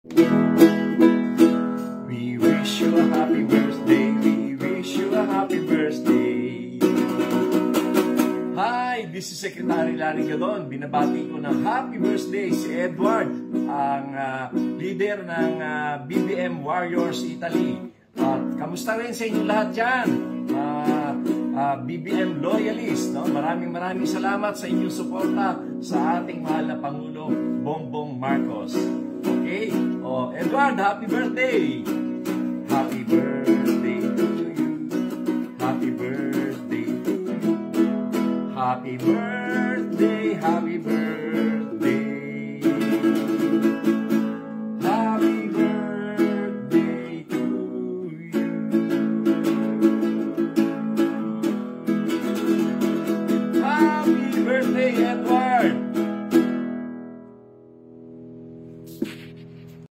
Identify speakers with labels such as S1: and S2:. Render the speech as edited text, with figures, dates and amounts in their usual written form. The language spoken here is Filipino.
S1: We wish you a happy birthday. We wish you a happy birthday. Hi, this is Secretary Larry Gadon. Binabati ko ng happy birthday si Edward, ang leader ng BBM Warriors Italy. At kamusta rin sa inyo lahat dyan, BBM loyalist. No? Maraming salamat sa inyong suporta sa ating mahal na Pangulo Bongbong Marcos. Okay? Oh, Edward, happy birthday!